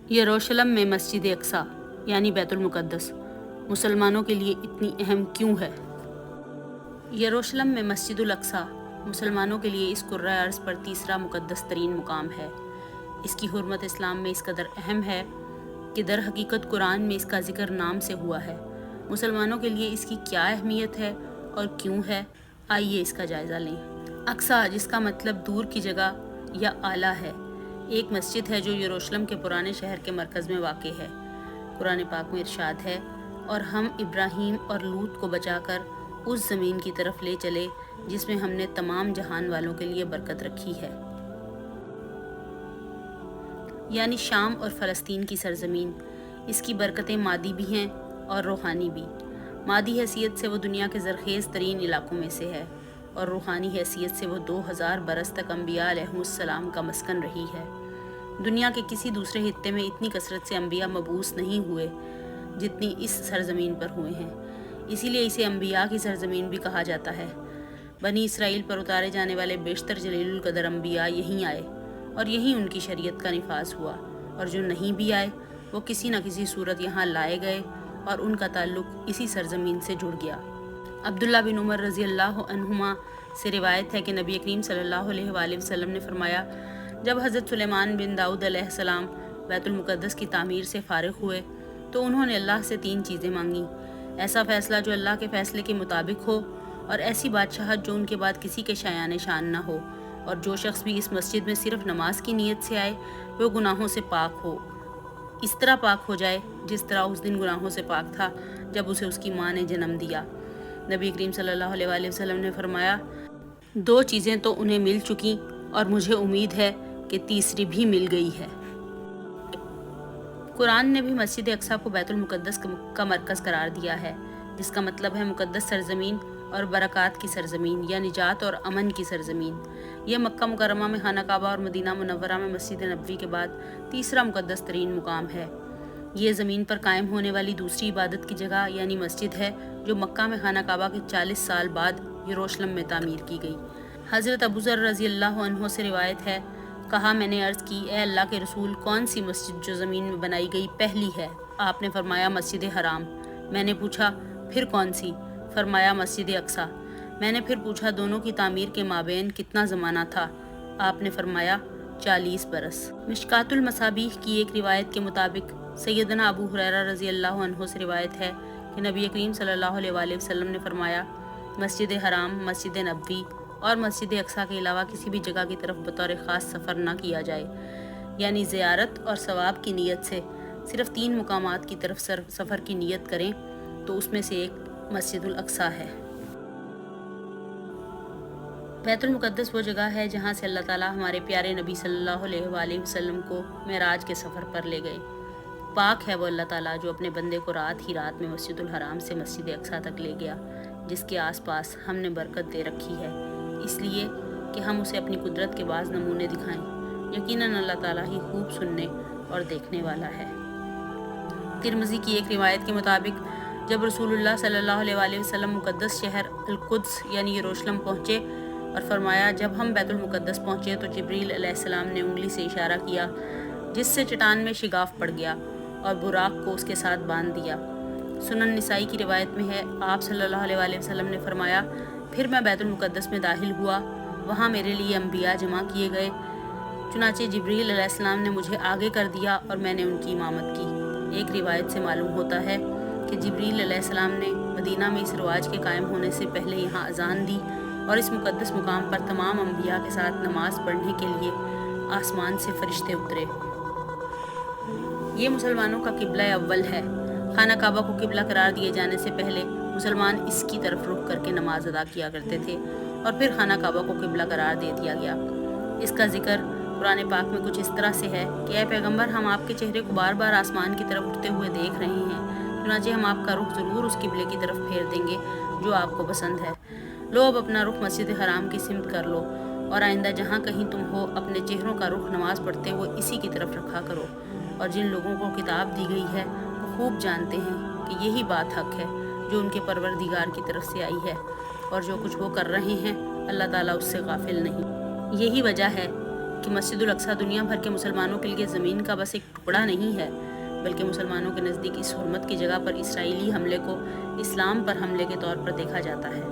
یروشلم میں مسجد اقصی یعنی بیت المقدس مسلمانوں کے لیے اتنی اہم کیوں ہے؟ یروشلم میں مسجد الاقصی مسلمانوں کے لیے اس کرۂ ارض پر تیسرا مقدس ترین مقام ہے۔ اس کی حرمت اسلام میں اس قدر اہم ہے کہ در حقیقت قرآن میں اس کا ذکر نام سے ہوا ہے۔ مسلمانوں کے لیے اس کی کیا اہمیت ہے اور کیوں ہے، آئیے اس کا جائزہ لیں۔ اقصی، جس کا مطلب دور کی جگہ یا اعلیٰ ہے، ایک مسجد ہے جو یروشلم کے پرانے شہر کے مرکز میں واقع ہے۔ قرآن پاک میں ارشاد ہے، اور ہم ابراہیم اور لوط کو بچا کر اس زمین کی طرف لے چلے جس میں ہم نے تمام جہان والوں کے لیے برکت رکھی ہے، یعنی شام اور فلسطین کی سرزمین۔ اس کی برکتیں مادی بھی ہیں اور روحانی بھی۔ مادی حیثیت سے وہ دنیا کے زرخیز ترین علاقوں میں سے ہے، اور روحانی حیثیت سے وہ 2000 برس تک انبیاء علیہ السلام کا مسکن رہی ہے۔ دنیا کے کسی دوسرے خطے میں اتنی کثرت سے انبیاء مبعوث نہیں ہوئے جتنی اس سرزمین پر ہوئے ہیں، اسی لیے اسے انبیاء کی سرزمین بھی کہا جاتا ہے۔ بنی اسرائیل پر اتارے جانے والے بیشتر جلیل القدر انبیاء یہیں آئے اور یہیں ان کی شریعت کا نفاذ ہوا، اور جو نہیں بھی آئے وہ کسی نہ کسی صورت یہاں لائے گئے اور ان کا تعلق اسی سرزمین سے جڑ گیا۔ عبداللہ بن عمر رضی اللہ عنہما سے روایت ہے کہ نبی کریم صلی اللہ علیہ وآلہ وسلم نے فرمایا، جب حضرت سلیمان بن داؤد علیہ السلام بیت المقدس کی تعمیر سے فارغ ہوئے تو انہوں نے اللہ سے 3 چیزیں مانگیں: ایسا فیصلہ جو اللہ کے فیصلے کے مطابق ہو، اور ایسی بادشاہت جو ان کے بعد کسی کے شایان شان نہ ہو، اور جو شخص بھی اس مسجد میں صرف نماز کی نیت سے آئے وہ گناہوں سے پاک ہو، اس طرح پاک ہو جائے جس طرح اس دن گناہوں سے پاک تھا جب اسے اس کی ماں نے جنم دیا۔ نبی کریم صلی اللہ علیہ وآلہ وسلم نے فرمایا، 2 چیزیں تو انہیں مل چکیں اور مجھے امید ہے کہ تیسری بھی مل گئی ہے۔ قرآن نے بھی مسجد اقصی کو بیت المقدس کا مرکز قرار دیا ہے، جس کا مطلب ہے مقدس سرزمین اور برکات کی سرزمین یا نجات اور امن کی سرزمین۔ یہ مکہ مکرمہ میں خانہ کعبہ اور مدینہ منورہ میں مسجد نبوی کے بعد تیسرا مقدس ترین مقام ہے۔ یہ زمین پر قائم ہونے والی دوسری عبادت کی جگہ یعنی مسجد ہے جو مکہ میں خانہ کعبہ کے 40 سال بعد یروشلم میں تعمیر کی گئی۔ حضرت ابو ذر رضی اللہ عنہ سے روایت ہے، کہا، میں نے عرض کی، اے اللہ کے رسول، کون سی مسجد جو زمین میں بنائی گئی پہلی ہے؟ آپ نے فرمایا، مسجد حرام۔ میں نے پوچھا، پھر کون سی؟ فرمایا، مسجد اقصی۔ میں نے پھر پوچھا، دونوں کی تعمیر کے مابین کتنا زمانہ تھا؟ آپ نے فرمایا، 40 برس۔ مشکات المصابیح کی ایک روایت کے مطابق سیدنا ابو ہریرہ رضی اللہ عنہ سے روایت ہے کہ نبی کریم صلی اللہ علیہ وآلہ وسلم نے فرمایا، مسجد حرام، مسجد نبوی اور مسجد اقصی کے علاوہ کسی بھی جگہ کی طرف بطور خاص سفر نہ کیا جائے، یعنی زیارت اور ثواب کی نیت سے صرف 3 مقامات کی طرف سفر کی نیت کریں تو اس میں سے ایک مسجد الاقصی ہے۔ بیت المقدس وہ جگہ ہے جہاں سے اللہ تعالیٰ ہمارے پیارے نبی صلی اللہ علیہ وآلہ وسلم کو معراج کے سفر پر لے گئے۔ پاک ہے وہ اللہ تعالیٰ جو اپنے بندے کو رات ہی رات میں مسجد الحرام سے مسجد اقصی تک لے گیا، جس کے آس پاس ہم نے برکت دے رکھی ہے، اس لیے کہ ہم اسے اپنی قدرت کے بعض نمونے دکھائیں۔ یقیناً اللہ تعالیٰ ہی خوب سننے اور دیکھنے والا ہے۔ ترمذی کی ایک روایت کے مطابق جب رسول اللہ صلی اللہ علیہ وآلہ وسلم مقدس شہر القدس یعنی یروشلم پہنچے اور فرمایا، جب ہم بیت المقدس پہنچے تو جبریل علیہ السلام نے انگلی سے اشارہ کیا جس سے چٹان میں شگاف پڑ گیا اور براق کو اس کے ساتھ باندھ دیا۔ سنن نسائی کی روایت میں ہے، آپ صلی اللہ علیہ وآلہ وسلم نے فرمایا، پھر میں بیت المقدس میں داخل ہوا، وہاں میرے لیے انبیاء جمع کیے گئے، چنانچہ جبریل علیہ السلام نے مجھے آگے کر دیا اور میں نے ان کی امامت کی۔ ایک روایت سے معلوم ہوتا ہے کہ جبریل علیہ السلام نے مدینہ میں اس رواج کے قائم ہونے سے پہلے یہاں اذان دی اور اس مقدس مقام پر تمام انبیاء کے ساتھ نماز پڑھنے کے لیے آسمان سے فرشتے اترے۔ یہ مسلمانوں کا قبلہ اول ہے۔ خانہ کعبہ کو قبلہ قرار دیے جانے سے پہلے مسلمان اس کی طرف رخ کر کے نماز ادا کیا کرتے تھے اور پھر خانہ کعبہ کو قبلہ قرار دے دیا گیا۔ اس کا ذکر قرآن پاک میں کچھ اس طرح سے ہے کہ اے پیغمبر، ہم آپ کے چہرے کو بار بار آسمان کی طرف اٹھتے ہوئے دیکھ رہے ہیں، چنانچہ ہم آپ کا رخ ضرور اس قبلے کی طرف پھیر دیں گے جو آپ کو پسند ہے۔ لو اب اپنا رخ مسجد حرام کی سمت کر لو، اور آئندہ جہاں کہیں تم ہو اپنے چہروں کا رخ نماز پڑھتے ہوئے اسی کی طرف رکھا کرو، اور جن لوگوں کو کتاب دی گئی ہے وہ خوب جانتے ہیں کہ یہی بات حق ہے جو ان کے پروردگار کی طرف سے آئی ہے، اور جو کچھ وہ کر رہے ہیں اللہ تعالیٰ اس سے غافل نہیں۔ یہی وجہ ہے کہ مسجد الاقصیٰ دنیا بھر کے مسلمانوں کے لیے زمین کا بس ایک ٹکڑا نہیں ہے، بلکہ مسلمانوں کے نزدیک اس حرمت کی جگہ پر اسرائیلی حملے کو اسلام پر حملے کے طور پر دیکھا جاتا ہے۔